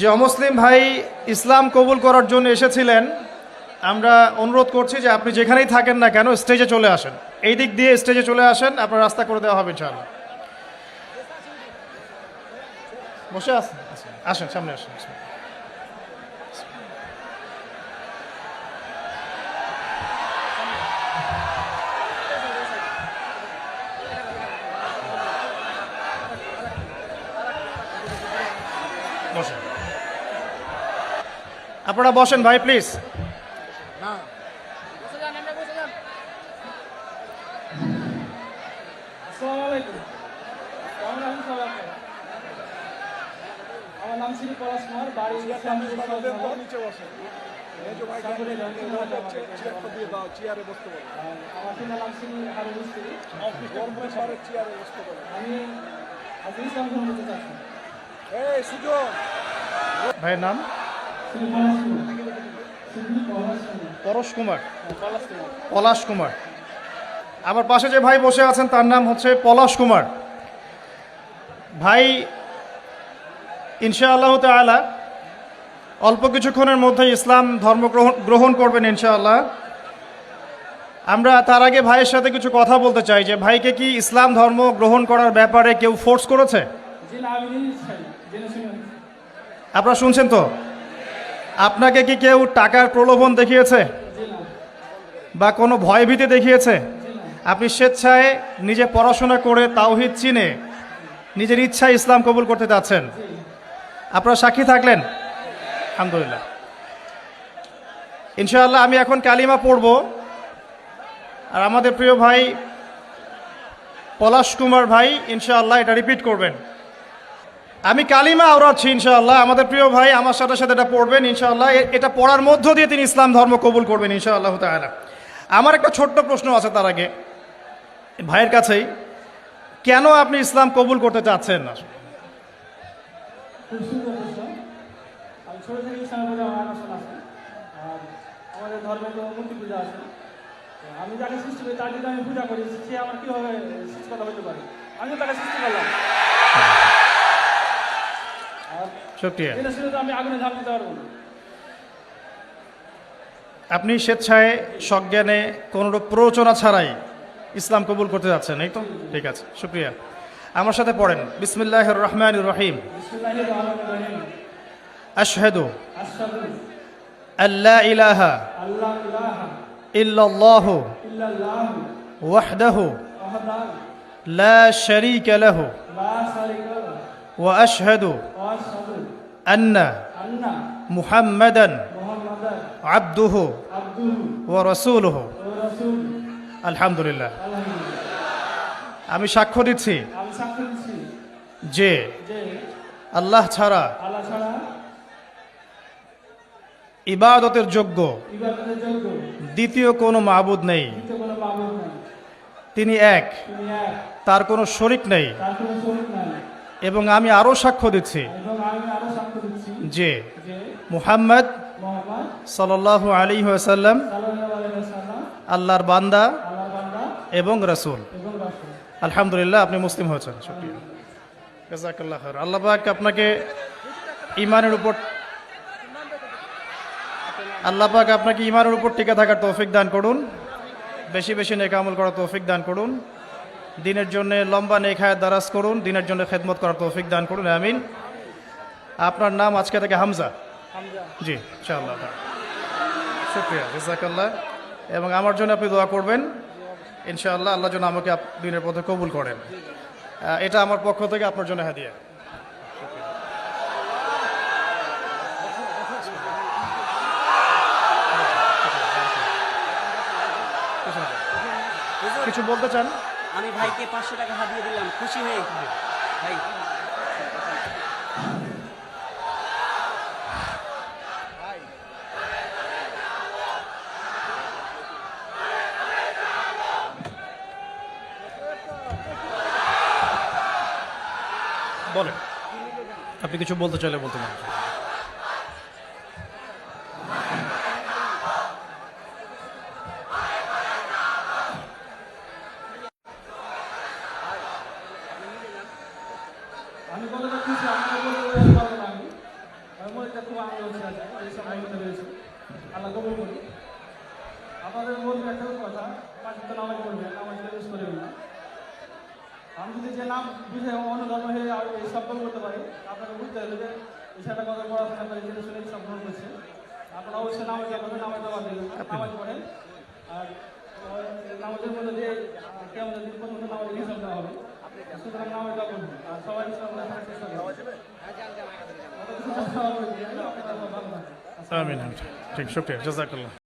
যে অমুসলিম ভাই ইসলাম কবুল করার জন্য এসেছিলেন, আমরা অনুরোধ করছি যে আপনি যেখানেই থাকেন না কেন স্টেজে চলে আসেন, এই দিক দিয়ে স্টেজে চলে আসেন, আপনার রাস্তা করে দেওয়া হবে ইনশাআল্লাহ। বসে আসেন, আসেন সামনে আসেন। বসেন, আপনারা বসেন ভাই প্লিজ। আমার নাম শ্রী পলাশ কুমার, বাড়ি আমার পিতার নাম শ্রী হারুন মিস্ত্রি। আমি আজকে ইসলাম গ্রহণ করতে চাচ্ছি। ভাইয়ের নাম শ্রী পলাশ কুমার। শ্রী পরশ কুমার, পলাশ কুমার। পলাশ কুমার। আমার পাশে যে ভাই বসে আছেন তার নাম হচ্ছে পলাশ কুমার। ভাই ইনশাআল্লাহ তাআলা অল্প কিছুক্ষণের মধ্যে ইসলাম ধর্ম গ্রহণ করবেন ইনশাআল্লাহ। আমরা তার আগে ভাইয়ের সাথে কিছু কথা বলতে চাই যে ভাইকে কি ইসলাম ধর্ম গ্রহণ করার ব্যাপারে কেউ ফোর্স করেছে? জি না, আমি নিজে চাই, জেনে শুনে। আপনারা শুনছেন তো? আপনাকে কি কেউ টাকার প্রলোভন দেখিয়েছে জি না। বা কোনো ভয়ভীতি দেখিয়েছে? জি না। আপনি স্বেচ্ছায় নিজে পড়াশোনা করে তাওহীদ চিনে নিজের ইচ্ছায় ইসলাম কবুল করতে চাচ্ছেন। জি। আপনারা সাক্ষী থাকলেন? আলহামদুলিল্লাহ। ইনশাআল্লাহ আমি এখন কালিমা পড়ব, আর আমাদের প্রিয় ভাই পলাশ কুমার ভাই ইনশাআল্লাহ এটা রিপিট করবেন। আমি কালিমা আওড়াচ্ছি ইনশাআল্লাহ, আমাদের প্রিয় ভাই আমার সাথে সাথে এটা পড়বেন ইনশাআল্লাহ। এটা পড়ার মধ্য দিয়ে তিনি ইসলাম ধর্ম কবুল করবেন ইনশাআল্লাহ তাআলা। আমার একটা ছোট্ট প্রশ্ন আছে তার আগে ভাইয়ের কাছেই, কেন আপনি ইসলাম কবুল করতে চাচ্ছেন না? খুব সুন্দর প্রশ্ন। আমি ছোট থেকে ইসলামের প্রতি আমার আকর্ষণ আছে। আর আমাদের ধর্মে তো মূর্তি পূজা আছে। তো আমি যাকে সৃষ্টি করি তার যদি আমি পূজা করি, সে আমার কীভাবে সৃষ্টিকর্তা হতে পারে? আমিও তাকে সৃষ্টি করলাম। আর শুকরিয়া। জেনে শুনে তো আমি আগুনে ঝাঁপ দিতে পারবো না। আপনি স্বেচ্ছায় সজ্ঞানে কোনোরূপ প্ররোচনা ছাড়াই ইসলাম কবুল করতে যাচ্ছেন, এই তো? ঠিক আছে, শুক্রিয়া। আমার সাথে পড়েন, বিসমিল্লাহির রহমানির রহিম। বিসমিল্লাহির রহমানির রহিম। আশহাদু আশহাদু আল্লা ইলাহা আল্লা ইলাহা ইল্লাল্লাহু ইল্লাল্লাহু ওয়াহদাহু ওয়াহদাহু লা শারীকা লাহু লা শারীকা লাহু ওয়া আশহাদু ওয়া আশহাদু আন্না আন্না মুহাম্মাদান মুহাম্মাদান আবদুহু আবদুহু ওয়া রাসূলুহু। ওয়া রাসূলুহু। আলহামদুলিল্লাহ। আলহামদুলিল্লাহ। আমি সাক্ষ্য দিচ্ছি আমি সাক্ষ্য দিচ্ছি যে যে আল্লাহ ছাড়া আল্লাহ ছাড়া ইবাদতের যোগ্য ইবাদতের যোগ্য দ্বিতীয় কোনো মাবুদ নেই। দ্বিতীয় কোনো মাবুদ নাই। তিনি এক, তিনি এক, তার কোনো শরিক নেই। তার কোনো শরীক নাই। এবং আমি আরও সাক্ষ্য দিচ্ছি এবং আমি আরো সাক্ষ্য দিচ্ছি যে যে মুহাম্মদ মুহাম্মদ সাল্লাল্লাহু আলাইহি ওয়াসাল্লাম সাল্লাল্লাহু আলাইহি ওয়াসাল্লাম আল্লাহর বান্দা আল্লাহর বান্দা এবং রাসূল। এবং রাসূল। আলহামদুলিল্লাহ, আপনি মুসলিম হয়েছেন। শুকরিয়া, জাযাকাল্লাহ খায়র। আল্লাহ পাক আপনাকে ঈমানের উপর টিকে থাকার তৌফিক দান করুন, বেশি বেশি নেক আমল করার তৌফিক দান করুন, দিনের জন্য লম্বা নেক হায়াত দারাজ করুন, দিনের জন্য খেদমত করার তৌফিক দান করুন, আমিন। আপনার নাম আজকে থেকে হামজা? হামজা। জি, ইনশাআল্লাহ। শুকরিয়া, জাযাকাল্লাহ। এবং আমার জন্য আপনি দোয়া করবেন ইনশাআল্লাহ, আল্লাহ যেন আমাকে দিনের পথে কবুল করেন। এটা আমার পক্ষ থেকে আপনার জন্য হাদিয়া। কিছু বলতে চান? আমি ভাইকে 500 টাকা হাদিয়া দিলাম, খুশি হয়ে ভাই। বলেন, আপনি কিছু বলতে চাইলে বলতে পারেন। আমি বলতে চাচ্ছি, আমি বলতে পারবো না। আমি মধ্যে খুব আনন্দ হচ্ছে আছে এই সময় হতে পেরেছি আল্লাহ কবুল করি আপনাদের বলবো একটা কথা পাঁচ তো নামাজ পড়বেন নামাজ ইউজ করবেন না আমি যদি যে নাম বুঝে অন্য ধর্ম হয়ে এই সফল করতে পারি আপনাকে বুঝতে হবে যে বিষয়টা কত পড়াশোনা করে জেনে শুনে সফল করছে আপনারা অবশ্যই নামাজ যাবেন নামাজ দেওয়া দেবেন নামাজ পড়েন আর নামাজের মধ্যে দিয়ে কেমন দিন পর্যন্ত নামাজের হিসাব দেওয়া হবে সুতরাং নামাজ দেওয়া করবেন আর সবাই চেষ্টা করবেন আমিন ঠিক শুক্রিয়া জাজাকাল্লাহ